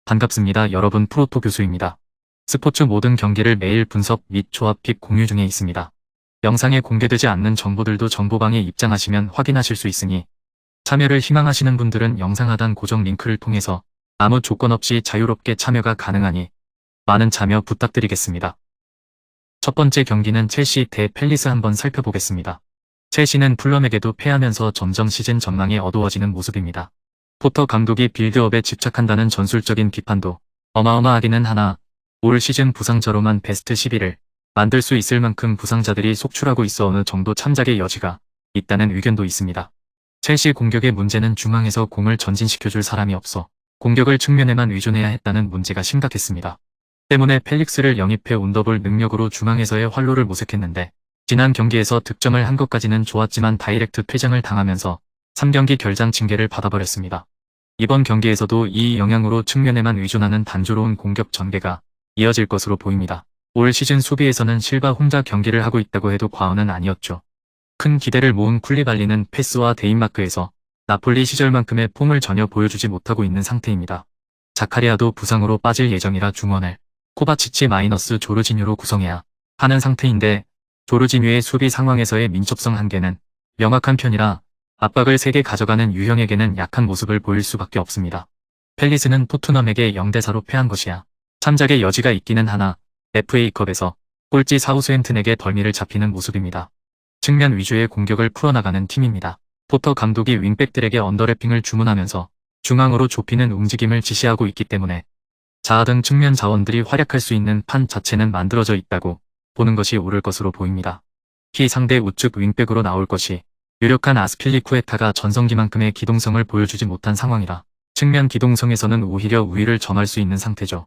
반갑습니다. 여러분, 프로토 교수입니다. 스포츠 모든 경기를 매일 분석 및 조합 픽 공유 중에 있습니다. 영상에 공개되지 않는 정보들도 정보방에 입장하시면 확인하실 수 있으니 참여를 희망하시는 분들은 영상 하단 고정 링크를 통해서 아무 조건 없이 자유롭게 참여가 가능하니 많은 참여 부탁드리겠습니다. 첫 번째 경기는 첼시 대 팰리스 한번 살펴보겠습니다. 첼시는 풀럼에게도 패하면서 점점 시즌 전망이 어두워지는 모습입니다. 포터 감독이 빌드업에 집착한다는 전술적인 비판도 어마어마하기는 하나 올 시즌 부상자로만 베스트 11을 만들 수 있을 만큼 부상자들이 속출하고 있어 어느 정도 참작의 여지가 있다는 의견도 있습니다. 첼시 공격의 문제는 중앙에서 공을 전진시켜줄 사람이 없어 공격을 측면에만 의존해야 했다는 문제가 심각했습니다. 때문에 펠릭스를 영입해 온더볼 능력으로 중앙에서의 활로를 모색했는데 지난 경기에서 득점을 한 것까지는 좋았지만 다이렉트 퇴장을 당하면서 3경기 결장 징계를 받아버렸습니다. 이번 경기에서도 이 영향으로 측면에만 의존하는 단조로운 공격 전개가 이어질 것으로 보입니다. 올 시즌 수비에서는 실바 혼자 경기를 하고 있다고 해도 과언은 아니었죠. 큰 기대를 모은 쿨리발리는 패스와 데인마크에서 나폴리 시절만큼의 폼을 전혀 보여주지 못하고 있는 상태입니다. 자카리아도 부상으로 빠질 예정이라 중원을 코바치치 마이너스 조르지뉴로 구성해야 하는 상태인데 조르지뉴의 수비 상황에서의 민첩성 한계는 명확한 편이라 압박을 세게 가져가는 유형에게는 약한 모습을 보일 수밖에 없습니다. 팰리스는 토트넘에게 0대4로 패한 것이야 참작의 여지가 있기는 하나 FA컵에서 꼴찌 사우스햄튼에게 덜미를 잡히는 모습입니다. 측면 위주의 공격을 풀어나가는 팀입니다. 포터 감독이 윙백들에게 언더래핑을 주문하면서 중앙으로 좁히는 움직임을 지시하고 있기 때문에 자아 등 측면 자원들이 활약할 수 있는 판 자체는 만들어져 있다고 보는 것이 옳을 것으로 보입니다. 키 상대 우측 윙백으로 나올 것이 유력한 아스필리쿠에타가 전성기만큼의 기동성을 보여주지 못한 상황이라 측면 기동성에서는 오히려 우위를 점할 수 있는 상태죠.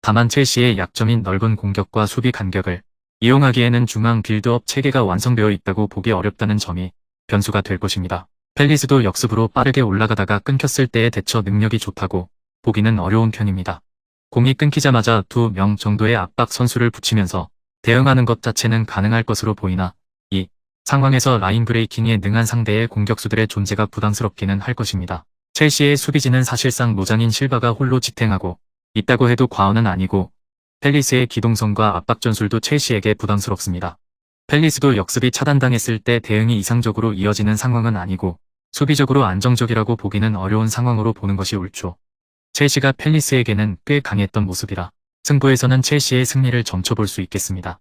다만 첼시의 약점인 넓은 공격과 수비 간격을 이용하기에는 중앙 빌드업 체계가 완성되어 있다고 보기 어렵다는 점이 변수가 될 것입니다. 팰리스도 역습으로 빠르게 올라가다가 끊겼을 때의 대처 능력이 좋다고 보기는 어려운 편입니다. 공이 끊기자마자 2명 정도의 압박 선수를 붙이면서 대응하는 것 자체는 가능할 것으로 보이나 이 상황에서 라인 브레이킹에 능한 상대의 공격수들의 존재가 부담스럽기는 할 것입니다. 첼시의 수비진은 사실상 노장인 실바가 홀로 지탱하고 있다고 해도 과언은 아니고 팰리스의 기동성과 압박 전술도 첼시에게 부담스럽습니다. 팰리스도 역습이 차단당했을 때 대응이 이상적으로 이어지는 상황은 아니고 수비적으로 안정적이라고 보기는 어려운 상황으로 보는 것이 옳죠. 첼시가 팰리스에게는 꽤 강했던 모습이라 승부에서는 첼시의 승리를 점쳐볼 수 있겠습니다.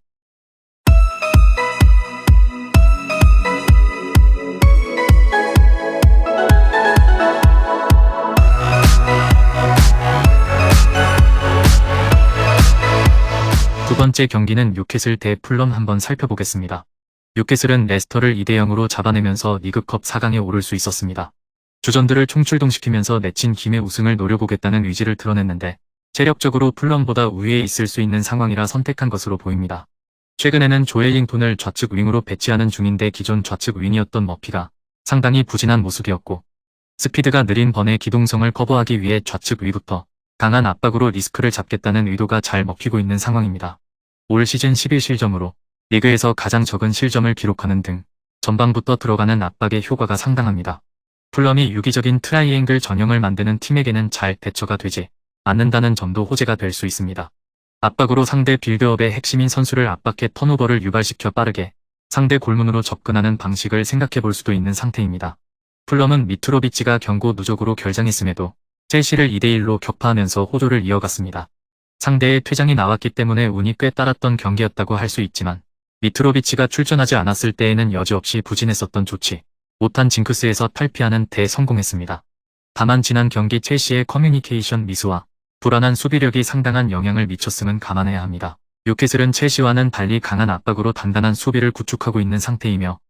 두 번째 경기는 뉴캐슬 대 풀럼 한번 살펴보겠습니다. 뉴캐슬은 레스터를 2대0으로 잡아내면서 리그컵 4강에 오를 수 있었습니다. 주전들을 총출동시키면서 내친 김에 우승을 노려보겠다는 의지를 드러냈는데 체력적으로 풀럼보다 우위에 있을 수 있는 상황이라 선택한 것으로 보입니다. 최근에는 조엘링톤을 좌측 윙으로 배치하는 중인데 기존 좌측 윙이었던 머피가 상당히 부진한 모습이었고 스피드가 느린 번의 기동성을 커버하기 위해 좌측 위부터 강한 압박으로 리스크를 잡겠다는 의도가 잘 먹히고 있는 상황입니다. 올 시즌 11실점으로 리그에서 가장 적은 실점을 기록하는 등 전방부터 들어가는 압박의 효과가 상당합니다. 풀럼이 유기적인 트라이앵글 전형을 만드는 팀에게는 잘 대처가 되지 않는다는 점도 호재가 될 수 있습니다. 압박으로 상대 빌드업의 핵심인 선수를 압박해 턴오버를 유발시켜 빠르게 상대 골문으로 접근하는 방식을 생각해 볼 수도 있는 상태입니다. 풀럼은 미트로비치가 경고 누적으로 결장했음에도 첼시를 2대1로 격파하면서 호조를 이어갔습니다. 상대의 퇴장이 나왔기 때문에 운이 꽤 따랐던 경기였다고 할 수 있지만 미트로비치가 출전하지 않았을 때에는 여지없이 부진했었던 좋지 못한 징크스에서 탈피하는 데 성공했습니다. 다만 지난 경기 첼시의 커뮤니케이션 미스와 불안한 수비력이 상당한 영향을 미쳤음은 감안해야 합니다. 뉴캐슬은 첼시와는 달리 강한 압박으로 단단한 수비를 구축하고 있는 상태이며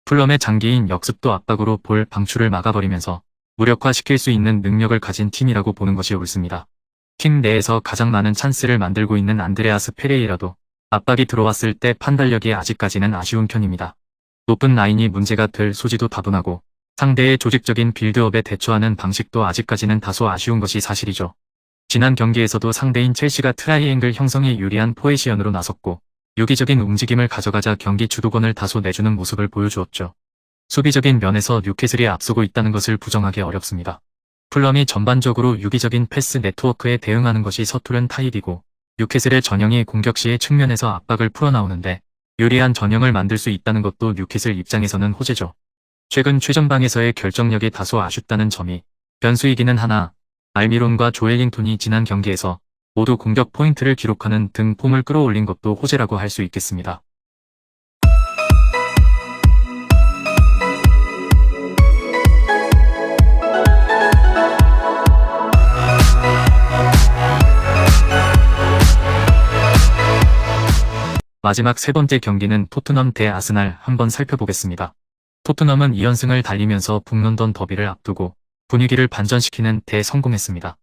풀럼의 장기인 역습도 압박으로 볼 방출을 막아버리면서 무력화시킬 수 있는 능력을 가진 팀이라고 보는 것이 옳습니다. 팀 내에서 가장 많은 찬스를 만들고 있는 안드레아스 페레이라도 압박이 들어왔을 때 판단력이 아직까지는 아쉬운 편입니다. 높은 라인이 문제가 될 소지도 다분하고 상대의 조직적인 빌드업에 대처하는 방식도 아직까지는 다소 아쉬운 것이 사실이죠. 지난 경기에서도 상대인 첼시가 트라이앵글 형성에 유리한 포에시언으로 나섰고 유기적인 움직임을 가져가자 경기 주도권을 다소 내주는 모습을 보여주었죠. 수비적인 면에서 뉴캐슬이 앞서고 있다는 것을 부정하기 어렵습니다. 풀럼이 전반적으로 유기적인 패스 네트워크에 대응하는 것이 서투른 타입이고 뉴캐슬의 전형이 공격 시의 측면에서 압박을 풀어나오는데 유리한 전형을 만들 수 있다는 것도 뉴캐슬 입장에서는 호재죠. 최근 최전방에서의 결정력이 다소 아쉽다는 점이 변수이기는 하나 알미론과 조엘링톤이 지난 경기에서 모두 공격 포인트를 기록하는 등 폼을 끌어올린 것도 호재라고 할 수 있겠습니다. 마지막 세 번째 경기는 토트넘 대 아스날 한번 살펴보겠습니다. 토트넘은 2연승을 달리면서 북런던 더비를 앞두고 분위기를 반전시키는 데 성공했습니다.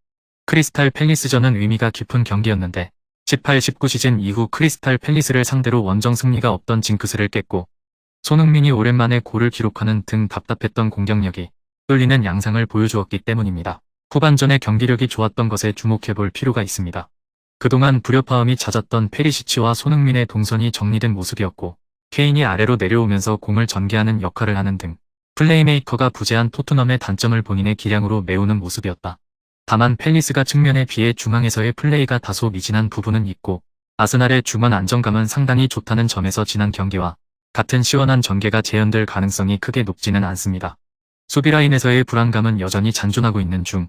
크리스탈 팰리스전은 의미가 깊은 경기였는데 18-19 시즌 이후 크리스탈 팰리스를 상대로 원정 승리가 없던 징크스를 깼고 손흥민이 오랜만에 골을 기록하는 등 답답했던 공격력이 뚫리는 양상을 보여주었기 때문입니다. 후반전의 경기력이 좋았던 것에 주목해볼 필요가 있습니다. 그동안 불협화음이 잦았던 페리시치와 손흥민의 동선이 정리된 모습이었고 케인이 아래로 내려오면서 공을 전개하는 역할을 하는 등 플레이메이커가 부재한 토트넘의 단점을 본인의 기량으로 메우는 모습이었다. 다만 팰리스가 측면에 비해 중앙에서의 플레이가 다소 미진한 부분은 있고 아스날의 중원 안정감은 상당히 좋다는 점에서 지난 경기와 같은 시원한 전개가 재현될 가능성이 크게 높지는 않습니다. 수비라인에서의 불안감은 여전히 잔존하고 있는 중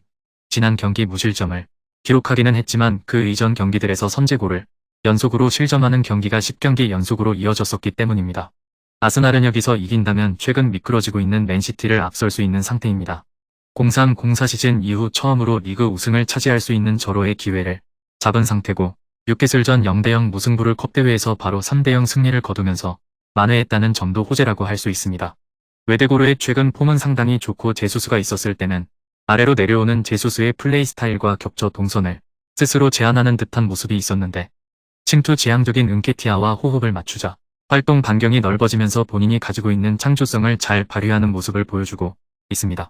지난 경기 무실점을 기록하기는 했지만 그 이전 경기들에서 선제골을 연속으로 실점하는 경기가 10경기 연속으로 이어졌었기 때문입니다. 아스날은 여기서 이긴다면 최근 미끄러지고 있는 맨시티를 앞설 수 있는 상태입니다. 03-04 시즌 이후 처음으로 리그 우승을 차지할 수 있는 절호의 기회를 잡은 상태고 뉴캐슬전 0-0 무승부를 컵대회에서 바로 3-0 승리를 거두면서 만회했다는 점도 호재라고 할 수 있습니다. 웨데고르의 최근 폼은 상당히 좋고 제수스가 있었을 때는 아래로 내려오는 제수스의 플레이 스타일과 겹쳐 동선을 스스로 제한하는 듯한 모습이 있었는데 침투지향적인 은케티아와 호흡을 맞추자 활동 반경이 넓어지면서 본인이 가지고 있는 창조성을 잘 발휘하는 모습을 보여주고 있습니다.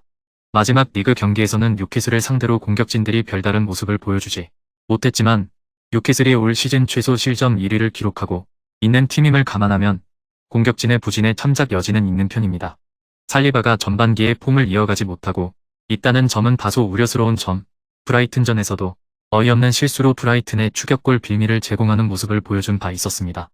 마지막 리그 경기에서는 뉴캐슬을 상대로 공격진들이 별다른 모습을 보여주지 못했지만 뉴캐슬이 올 시즌 최소 실점 1위를 기록하고 있는 팀임을 감안하면 공격진의 부진에 참작 여지는 있는 편입니다. 살리바가 전반기에 폼을 이어가지 못하고 있다는 점은 다소 우려스러운 점. 브라이튼전에서도 어이없는 실수로 브라이튼의 추격골 빌미를 제공하는 모습을 보여준 바 있었습니다.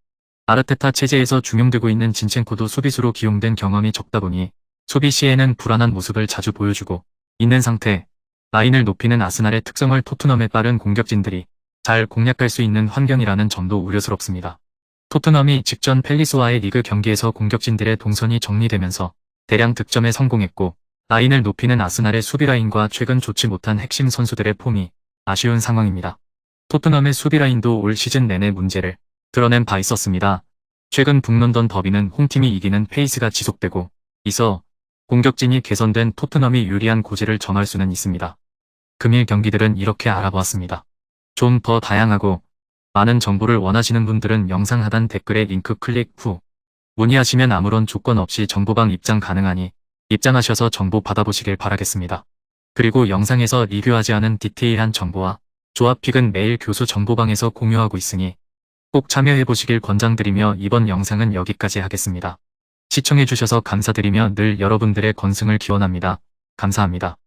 아르테타 체제에서 중용되고 있는 진첸코도 수비수로 기용된 경험이 적다 보니 수비 시에는 불안한 모습을 자주 보여주고 있는 상태. 라인을 높이는 아스날의 특성을 토트넘의 빠른 공격진들이 잘 공략할 수 있는 환경이라는 점도 우려스럽습니다. 토트넘이 직전 팰리스와의 리그 경기에서 공격진들의 동선이 정리되면서 대량 득점에 성공했고 라인을 높이는 아스날의 수비라인과 최근 좋지 못한 핵심 선수들의 폼이 아쉬운 상황입니다. 토트넘의 수비라인도 올 시즌 내내 문제를 드러낸 바 있었습니다. 최근 북런던 더비는 홈팀이 이기는 페이스가 지속되고 있어 공격진이 개선된 토트넘이 유리한 고지를 점할 수는 있습니다. 금일 경기들은 이렇게 알아보았습니다. 좀 더 다양하고 많은 정보를 원하시는 분들은 영상 하단 댓글에 링크 클릭 후 문의하시면 아무런 조건 없이 정보방 입장 가능하니 입장하셔서 정보 받아보시길 바라겠습니다. 그리고 영상에서 리뷰하지 않은 디테일한 정보와 조합픽은 매일 교수 정보방에서 공유하고 있으니 꼭 참여해보시길 권장드리며 이번 영상은 여기까지 하겠습니다. 시청해주셔서 감사드리며 늘 여러분들의 건승을 기원합니다. 감사합니다.